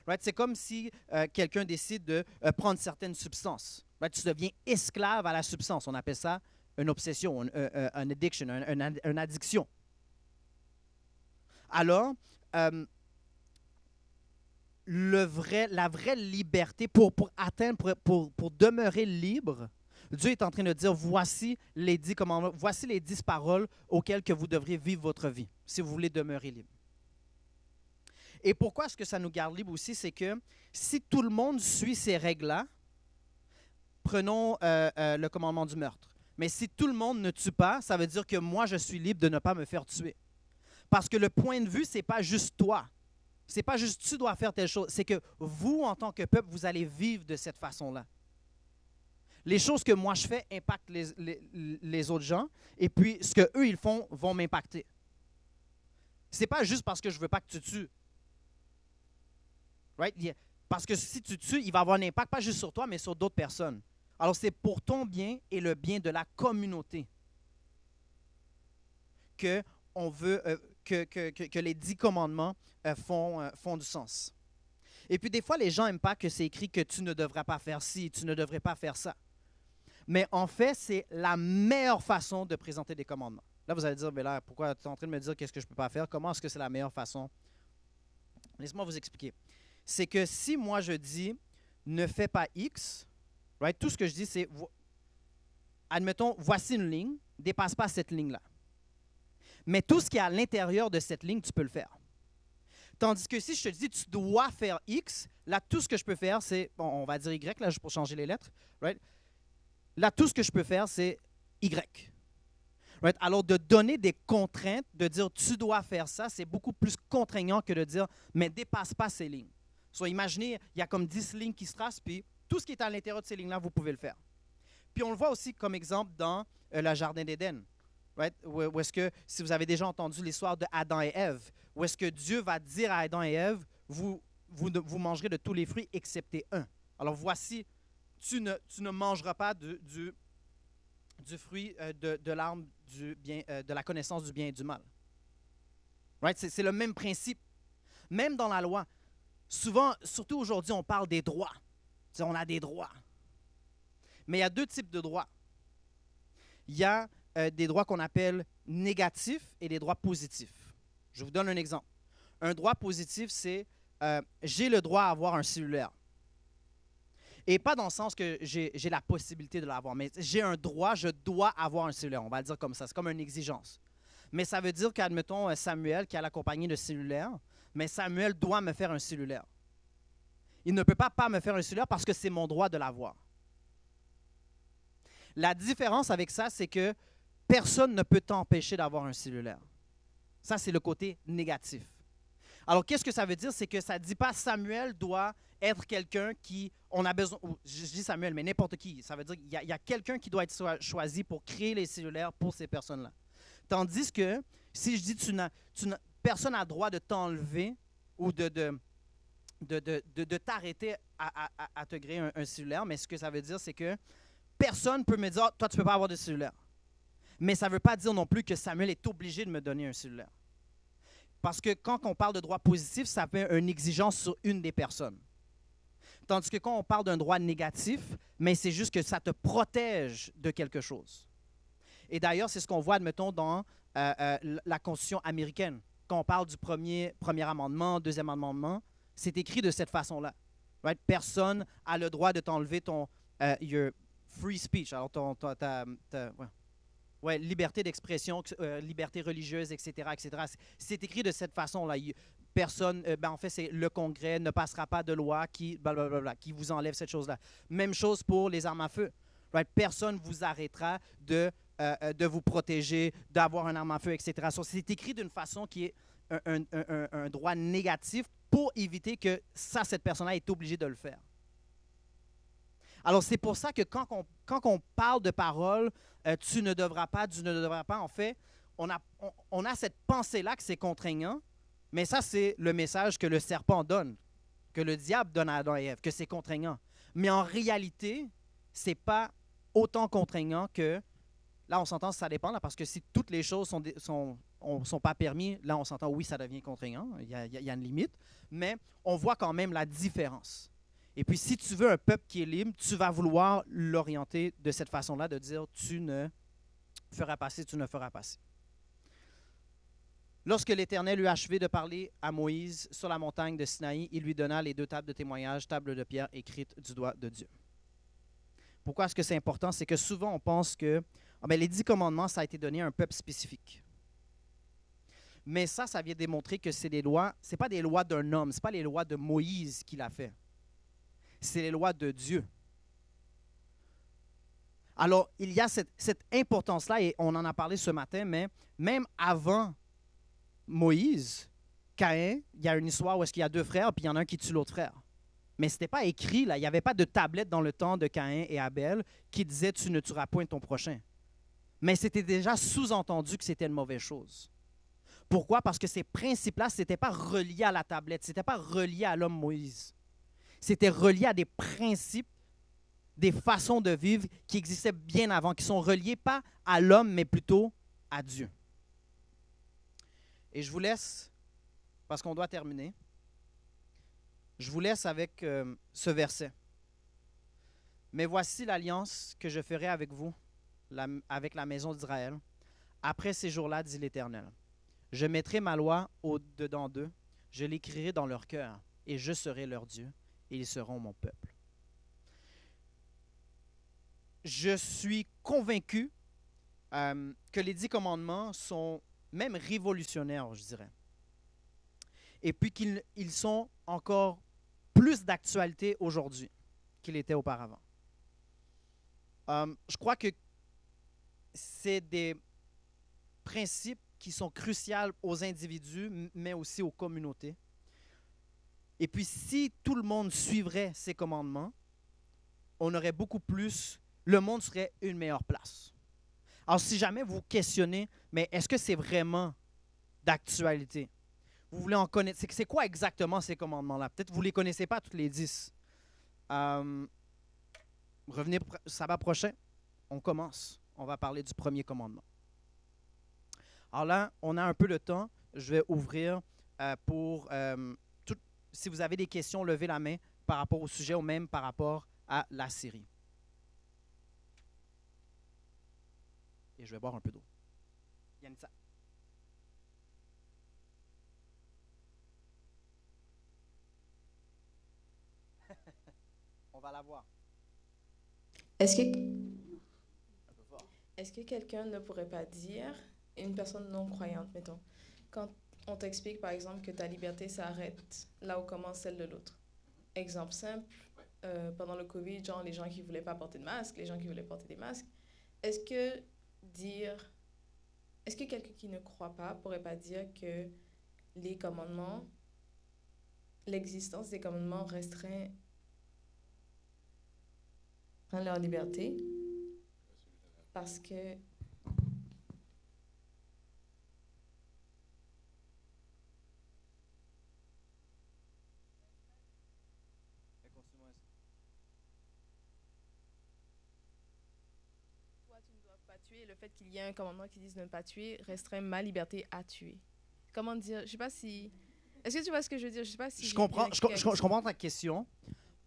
right, c'est comme si quelqu'un décide de prendre certaines substances. Right? Tu deviens esclave à la substance. On appelle ça une obsession, une addiction, une addiction. Alors, la vraie liberté, pour atteindre, pour demeurer libre, Dieu est en train de dire, voici les 10 commandements, voici les 10 paroles auxquelles que vous devriez vivre votre vie, si vous voulez demeurer libre. Et pourquoi est-ce que ça nous garde libre aussi? C'est que si tout le monde suit ces règles-là, prenons le commandement du meurtre. Mais si tout le monde ne tue pas, ça veut dire que moi, je suis libre de ne pas me faire tuer. Parce que le point de vue, ce n'est pas juste toi. Ce n'est pas juste tu dois faire telle chose. C'est que vous, en tant que peuple, vous allez vivre de cette façon-là. Les choses que moi je fais impactent les autres gens, et puis ce qu'eux ils font vont m'impacter. Ce n'est pas juste parce que je ne veux pas que tu tues. Right? Parce que si tu tues, il va avoir un impact, pas juste sur toi, mais sur d'autres personnes. Alors c'est pour ton bien et le bien de la communauté que on veut que les 10 commandements font du sens. Et puis des fois, les gens n'aiment pas que c'est écrit que tu ne devrais pas faire ci, tu ne devrais pas faire ça. Mais en fait, c'est la meilleure façon de présenter des commandements. Là, vous allez dire, mais là, pourquoi tu es en train de me dire qu'est-ce que je ne peux pas faire? Comment est-ce que c'est la meilleure façon? Laisse-moi vous expliquer. C'est que si moi je dis, ne fais pas X, right, tout ce que je dis, c'est, admettons, voici une ligne, ne dépasse pas cette ligne-là. Mais tout ce qui est à l'intérieur de cette ligne, tu peux le faire. Tandis que si je te dis, tu dois faire X, là, tout ce que je peux faire, c'est, bon, on va dire Y, là, juste pour changer les lettres, right? Là, tout ce que je peux faire, c'est Y. Right? Alors, de donner des contraintes, de dire tu dois faire ça, c'est beaucoup plus contraignant que de dire mais dépasse pas ces lignes. So, imaginez, il y a comme 10 lignes qui se tracent, puis tout ce qui est à l'intérieur de ces lignes-là, vous pouvez le faire. Puis on le voit aussi comme exemple dans le Jardin d'Éden. Right? Où est-ce que, si vous avez déjà entendu l'histoire de Adam et Ève, où est-ce que Dieu va dire à Adam et Ève, vous mangerez de tous les fruits excepté un. Alors voici, tu ne mangeras pas du fruit de l'arbre de la connaissance du bien et du mal. Right? C'est le même principe. Même dans la loi, souvent, surtout aujourd'hui, on parle des droits. T'sais, on a des droits. Mais il y a deux types de droits. Il y a des droits qu'on appelle négatifs et des droits positifs. Je vous donne un exemple. Un droit positif, c'est j'ai le droit à avoir un cellulaire. Et pas dans le sens que j'ai la possibilité de l'avoir, mais j'ai un droit, je dois avoir un cellulaire. On va le dire comme ça, c'est comme une exigence. Mais ça veut dire qu'admettons Samuel qui a la compagnie de cellulaire, mais Samuel doit me faire un cellulaire. Il ne peut pas me faire un cellulaire parce que c'est mon droit de l'avoir. La différence avec ça, c'est que personne ne peut t'empêcher d'avoir un cellulaire. Ça, c'est le côté négatif. Alors, qu'est-ce que ça veut dire? C'est que ça ne dit pas Samuel doit être quelqu'un qui, on a besoin, je dis Samuel, mais n'importe qui. Ça veut dire qu'il y a quelqu'un qui doit être choisi pour créer les cellulaires pour ces personnes-là. Tandis que si je dis personne n'a le droit de t'enlever ou de t'arrêter à te créer un cellulaire, mais ce que ça veut dire, c'est que personne ne peut me dire, oh, toi, tu ne peux pas avoir de cellulaire. Mais ça ne veut pas dire non plus que Samuel est obligé de me donner un cellulaire. Parce que quand on parle de droit positif, ça fait une exigence sur une des personnes. Tandis que quand on parle d'un droit négatif, mais c'est juste que ça te protège de quelque chose. Et d'ailleurs, c'est ce qu'on voit, admettons, dans la Constitution américaine. Quand on parle du premier amendement, deuxième amendement, c'est écrit de cette façon-là. Right? Personne n'a le droit de t'enlever ton your free speech, alors liberté d'expression, liberté religieuse, etc., etc. C'est écrit de cette façon-là. Personne, en fait, c'est le Congrès ne passera pas de loi qui vous enlève cette chose-là. Même chose pour les armes à feu. Right? Personne ne vous arrêtera de vous protéger, d'avoir un arme à feu, etc. C'est écrit d'une façon qui est un droit négatif pour éviter que cette personne-là est obligée de le faire. Alors, c'est pour ça que quand on parle de parole, tu ne devras pas, en fait, on a cette pensée-là que c'est contraignant, mais ça, c'est le message que le serpent donne, que le diable donne à Adam et Ève, que c'est contraignant. Mais en réalité, ce n'est pas autant contraignant que, là, on s'entend, ça dépend, là, parce que si toutes les choses sont pas permis, là, on s'entend, oui, ça devient contraignant, il y a une limite, mais on voit quand même la différence. Et puis, si tu veux un peuple qui est libre, tu vas vouloir l'orienter de cette façon-là, de dire, tu ne feras pas ci, tu ne feras pas ci. Lorsque l'Éternel eut achevé de parler à Moïse sur la montagne de Sinaï, il lui donna les 2 tables de témoignage, tables de pierre écrites du doigt de Dieu. Pourquoi est-ce que c'est important? C'est que souvent, on pense que les 10 commandements, ça a été donné à un peuple spécifique. Mais ça vient démontrer que c'est des lois, ce n'est pas des lois d'un homme, ce n'est pas les lois de Moïse qu'il a fait. C'est les lois de Dieu. Alors, il y a cette importance-là, et on en a parlé ce matin, mais même avant Moïse, Caïn, il y a une histoire où est-ce qu'il y a 2 frères, puis il y en a un qui tue l'autre frère. Mais ce n'était pas écrit, là. Il n'y avait pas de tablette dans le temps de Caïn et Abel qui disait « tu ne tueras point ton prochain ». Mais c'était déjà sous-entendu que c'était une mauvaise chose. Pourquoi? Parce que ces principes-là, ce n'était pas relié à la tablette, ce n'était pas relié à l'homme Moïse. C'était relié à des principes, des façons de vivre qui existaient bien avant, qui sont reliés pas à l'homme, mais plutôt à Dieu. Et je vous laisse, parce qu'on doit terminer, je vous laisse avec ce verset. « Mais voici l'alliance que je ferai avec vous, avec la maison d'Israël. Après ces jours-là, dit l'Éternel, je mettrai ma loi au-dedans d'eux, je l'écrirai dans leur cœur, et je serai leur Dieu, et ils seront mon peuple. » Je suis convaincu que les 10 commandements sont même révolutionnaires, je dirais. Et puis qu'ils sont encore plus d'actualité aujourd'hui qu'ils étaient auparavant. Je crois que c'est des principes qui sont cruciaux aux individus, mais aussi aux communautés. Et puis, si tout le monde suivrait ces commandements, on aurait beaucoup plus, le monde serait une meilleure place. Alors, si jamais vous questionnez, mais est-ce que c'est vraiment d'actualité? Vous voulez en connaître, c'est quoi exactement ces commandements-là? Peut-être que vous ne les connaissez pas tous les 10. Revenez sabbat prochain, on commence. On va parler du premier commandement. Alors là, on a un peu de temps. Je vais ouvrir pour... si vous avez des questions, levez la main par rapport au sujet ou même par rapport à la série. Et je vais boire un peu d'eau. Yanissa. On va la voir. Est-ce que quelqu'un ne pourrait pas dire, une personne non croyante, mettons, quand on t'explique par exemple que ta liberté s'arrête là où commence celle de l'autre. Exemple simple, pendant le Covid, genre les gens qui ne voulaient pas porter de masque, les gens qui voulaient porter des masques. Est-ce que quelqu'un qui ne croit pas pourrait pas dire que les commandements, l'existence des commandements restreint leur liberté parce que tuer, le fait qu'il y ait un commandement qui dise de ne pas tuer restreint ma liberté à tuer. Comment dire? Je sais pas si... Est-ce que tu vois ce que je veux dire? Je sais pas si... Je comprends ta question.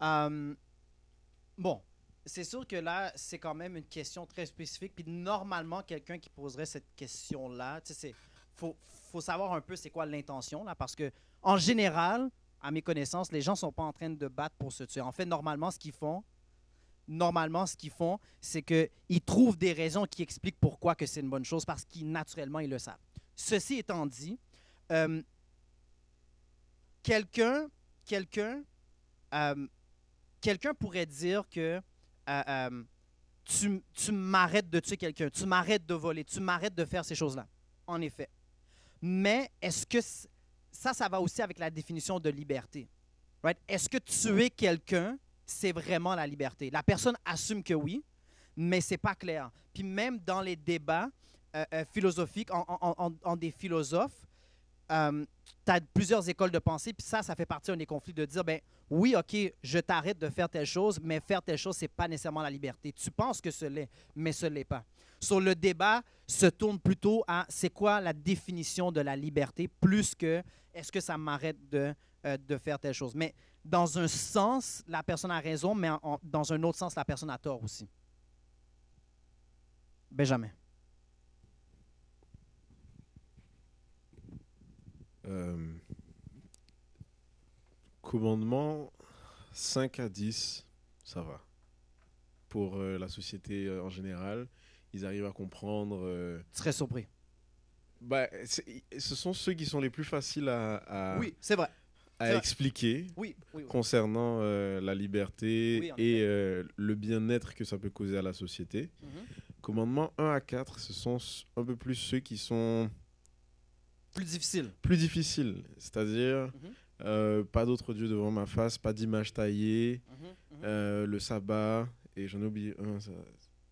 Bon, c'est sûr que là, c'est quand même une question très spécifique. Puis normalement, quelqu'un qui poserait cette question-là, tu sais, faut savoir un peu c'est quoi l'intention, là, parce que en général, à mes connaissances, les gens ne sont pas en train de battre pour se tuer. En fait, normalement, ce qu'ils font, c'est qu'ils trouvent des raisons qui expliquent pourquoi que c'est une bonne chose, parce qu'ils, naturellement, ils le savent. Ceci étant dit, quelqu'un pourrait dire que tu m'arrêtes de tuer quelqu'un, tu m'arrêtes de voler, tu m'arrêtes de faire ces choses-là. En effet. Mais est-ce que ça va aussi avec la définition de liberté? Right? Est-ce que tuer quelqu'un, c'est vraiment la liberté. La personne assume que oui, mais c'est pas clair. Puis même dans les débats philosophiques, en des philosophes, tu as plusieurs écoles de pensée, puis ça fait partie des conflits de dire, ben oui, OK, je t'arrête de faire telle chose, mais faire telle chose, c'est pas nécessairement la liberté. Tu penses que ce l'est, mais ce l'est pas. Sur le débat se tourne plutôt à c'est quoi la définition de la liberté, plus que est-ce que ça m'arrête de faire telle chose. Mais dans un sens, la personne a raison, mais dans un autre sens, la personne a tort aussi. Benjamin. Commandement 5 à 10, ça va. Pour la société en général, ils arrivent à comprendre. Tu serais surpris. Ce sont ceux qui sont les plus faciles oui, c'est vrai. à expliquer oui. concernant la liberté oui, et le bien-être que ça peut causer à la société. Commandement 1 à 4, ce sont un peu plus ceux qui sont plus difficiles. Plus difficiles, c'est-à-dire pas d'autre Dieu devant ma face, pas d'image taillée, le sabbat, et j'en ai oublié un,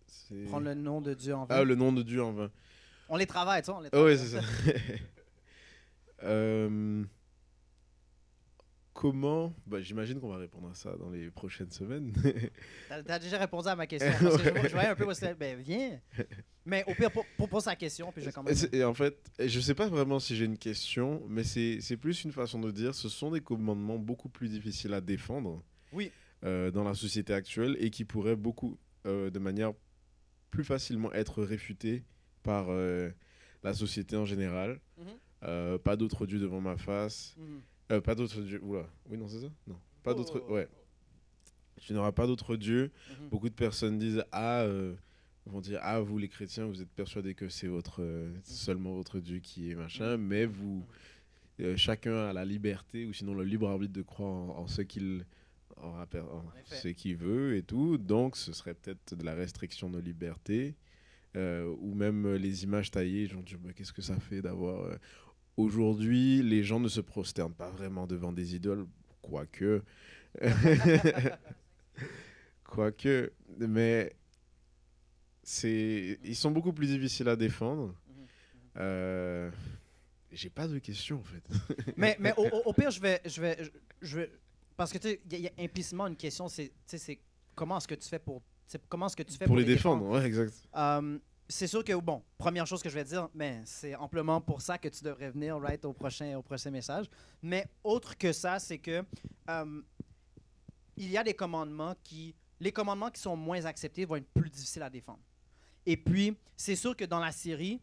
c'est... Prendre le nom de Dieu en vain. Ah, le nom de Dieu en vain. On les travaille, tu sais, Oui, c'est ça. Comment... j'imagine qu'on va répondre à ça dans les prochaines semaines. T'as déjà répondu à ma question. Parce que je voyais un peu où c'était. Ben, viens. Mais au pire, pose sa question, puis je vais commencer. Et en fait, je ne sais pas vraiment si j'ai une question, mais c'est plus une façon de dire ce sont des commandements beaucoup plus difficiles à défendre dans la société actuelle et qui pourraient de manière plus facilement être réfutés par la société en général. Pas d'autre Dieu devant ma face. Pas d'autre Dieu. Oula. Oui, non, c'est ça? Non. Pas d'autre. Ouais. Tu n'auras pas d'autre Dieu. Beaucoup de personnes disent vont dire vous les chrétiens, vous êtes persuadés que c'est seulement votre Dieu qui est machin, mais vous chacun a la liberté ou sinon le libre arbitre de croire en ce qu'il veut et tout. Donc ce serait peut-être de la restriction de liberté ou même les images taillées. Genre, qu'est-ce que ça fait d'avoir aujourd'hui, les gens ne se prosternent pas vraiment devant des idoles, quoique. Mais ils sont beaucoup plus difficiles à défendre. J'ai pas de questions, en fait. mais au pire, je vais parce que tu sais, il y a implicitement une question, c'est comment est-ce que tu fais pour les défendre. Ouais, exact. C'est sûr que, bon, première chose que je vais dire, mais c'est amplement pour ça que tu devrais venir au prochain message. Mais autre que ça, c'est que il y a des commandements les commandements qui sont moins acceptés vont être plus difficiles à défendre. Et puis, c'est sûr que dans la série,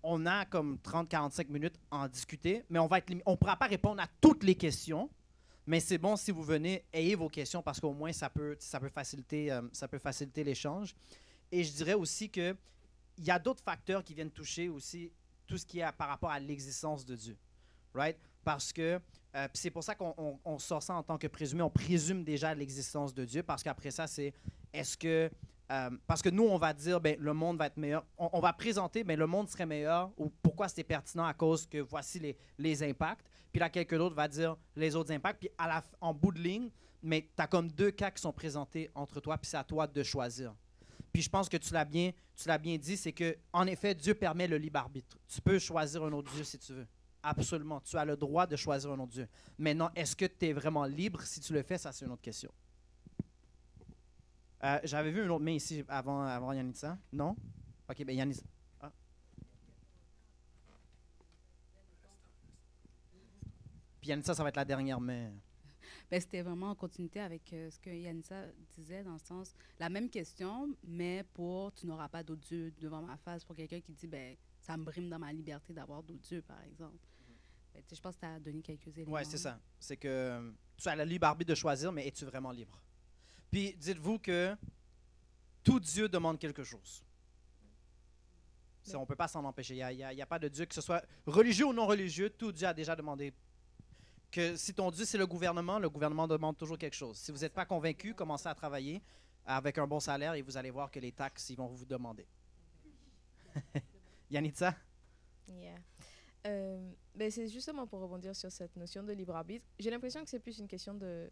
on a comme 30-45 minutes à en discuter, mais on ne pourra pas répondre à toutes les questions. Mais c'est bon si vous venez, ayez vos questions parce qu'au moins ça peut faciliter l'échange. Et je dirais aussi qu'il y a d'autres facteurs qui viennent toucher aussi tout ce qui est par rapport à l'existence de Dieu. Right? Parce que c'est pour ça qu'on sort ça en tant que présumé. On présume déjà l'existence de Dieu parce qu'après ça, c'est est-ce que... parce que nous, on va dire, le monde va être meilleur. On va présenter, le monde serait meilleur ou pourquoi c'est pertinent à cause que voici les impacts. Puis là, quelqu'un d'autre va dire les autres impacts. Puis en bout de ligne, mais tu as comme deux cas qui sont présentés entre toi, puis c'est à toi de choisir. Puis je pense que tu l'as bien dit, c'est que en effet, Dieu permet le libre arbitre. Tu peux choisir un autre Dieu si tu veux. Absolument. Tu as le droit de choisir un autre Dieu. Maintenant, est-ce que tu es vraiment libre si tu le fais? Ça, c'est une autre question. J'avais vu une autre main ici avant Yanissa. Non? OK, Yanissa. Ah. Puis Yanissa, ça va être la dernière main. C'était vraiment en continuité avec ce que Yanissa disait, dans le sens, la même question, mais tu n'auras pas d'autre Dieu devant ma face, pour quelqu'un qui dit, ça me brime dans ma liberté d'avoir d'autres dieux, par exemple. Je pense que tu as donné quelques éléments. Oui, c'est ça. C'est que tu as le libre arbitre de choisir, mais es-tu vraiment libre? Puis dites-vous que tout Dieu demande quelque chose. On ne peut pas s'en empêcher. Il n'y a pas de Dieu, que ce soit religieux ou non religieux, tout Dieu a déjà demandé. Que si ton Dieu, c'est le gouvernement demande toujours quelque chose. Si vous n'êtes pas convaincu, commencez à travailler avec un bon salaire et vous allez voir que les taxes, ils vont vous demander. Yanitza? Yeah. C'est justement pour rebondir sur cette notion de libre arbitre. J'ai l'impression que c'est plus une question de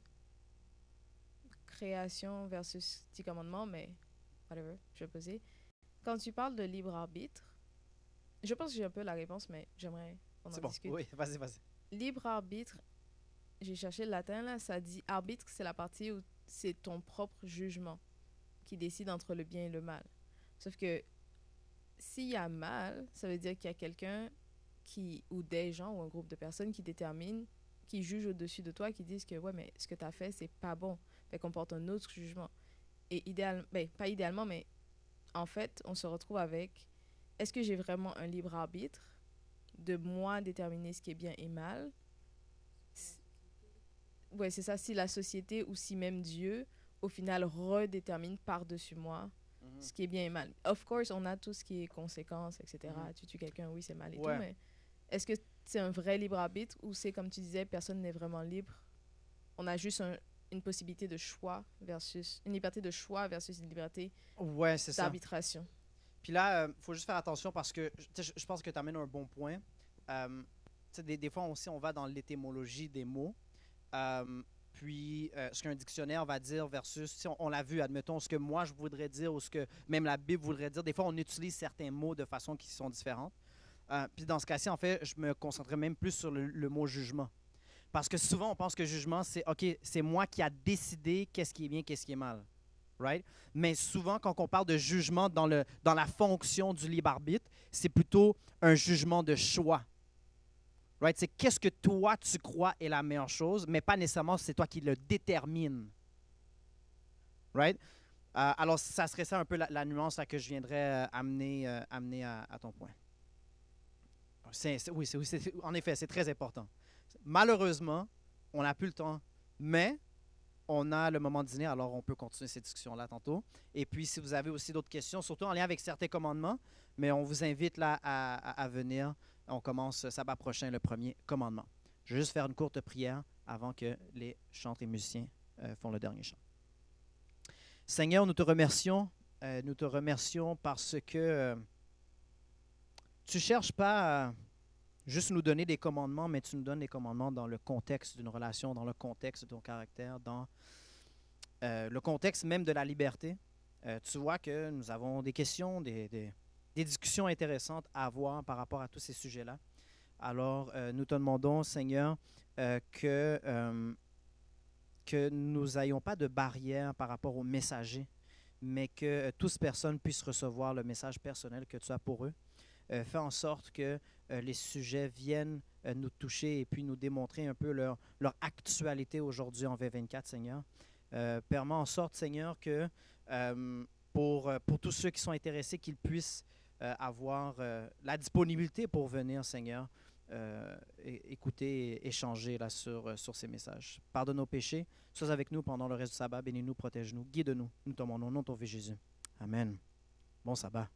création versus 10 commandements, mais whatever, je vais poser. Quand tu parles de libre arbitre, je pense que j'ai un peu la réponse, mais j'aimerais qu'on en discute. Oui, vas-y. Libre arbitre, j'ai cherché le latin, là, ça dit arbitre, c'est la partie où c'est ton propre jugement qui décide entre le bien et le mal. Sauf que s'il y a mal, ça veut dire qu'il y a quelqu'un ou des gens ou un groupe de personnes qui déterminent, qui jugent au-dessus de toi, qui disent que ouais, mais ce que tu as fait, c'est pas bon. Fait qu'on porte un autre jugement. Et pas idéalement, mais en fait, on se retrouve avec est-ce que j'ai vraiment un libre arbitre de moi déterminer ce qui est bien et mal? Ouais, c'est ça, si la société ou si même Dieu, au final, redétermine par-dessus moi ce qui est bien et mal. Of course, on a tout ce qui est conséquences, etc. Tu tues quelqu'un, oui, c'est mal et tout, mais est-ce que c'est un vrai libre arbitre ou c'est, comme tu disais, personne n'est vraiment libre? On a juste une possibilité de choix versus... Une liberté de choix versus une liberté d'arbitration. Puis là, il faut juste faire attention parce que je pense que tu amènes un bon point. Des fois aussi, on va dans l'étymologie des mots. Ce qu'un dictionnaire va dire versus, si on l'a vu, admettons, ce que moi je voudrais dire ou ce que même la Bible voudrait dire. Des fois, on utilise certains mots de façon qui sont différentes. Puis dans ce cas-ci, en fait, je me concentrais même plus sur le mot jugement. Parce que souvent, on pense que jugement, c'est OK, c'est moi qui a décidé qu'est-ce qui est bien, qu'est-ce qui est mal. Right? Mais souvent, quand on parle de jugement dans la fonction du libre arbitre, c'est plutôt un jugement de choix. Right? C'est qu'est-ce que toi, tu crois est la meilleure chose, mais pas nécessairement c'est toi qui le détermine. Right? Alors, ça serait ça un peu la nuance là, que je viendrais amener à ton point. Oui, en effet, c'est très important. Malheureusement, on n'a plus le temps, mais on a le moment de dîner, alors on peut continuer ces discussions-là tantôt. Et puis, si vous avez aussi d'autres questions, surtout en lien avec certains commandements, mais on vous invite là à venir. On commence sabbat prochain, le premier commandement. Je vais juste faire une courte prière avant que les chantres et musiciens font le dernier chant. Seigneur, nous te remercions. Parce que tu ne cherches pas à juste nous donner des commandements, mais tu nous donnes des commandements dans le contexte d'une relation, dans le contexte de ton caractère, dans le contexte même de la liberté. Tu vois que nous avons des questions, des discussions intéressantes à avoir par rapport à tous ces sujets-là. Alors, nous te demandons, Seigneur, que nous n'ayons pas de barrière par rapport aux messagers, mais que toutes personnes puissent recevoir le message personnel que tu as pour eux. Fais en sorte que les sujets viennent nous toucher et puis nous démontrer un peu leur actualité aujourd'hui en 2024, Seigneur. Permets en sorte, Seigneur, que pour tous ceux qui sont intéressés, qu'ils puissent avoir la disponibilité pour venir, Seigneur, écouter et échanger là, sur ces messages. Pardonne nos péchés, sois avec nous pendant le reste du sabbat, bénis-nous, protège-nous, guide-nous. Nous t'aimons au nom de ton Fils Jésus. Amen. Bon sabbat.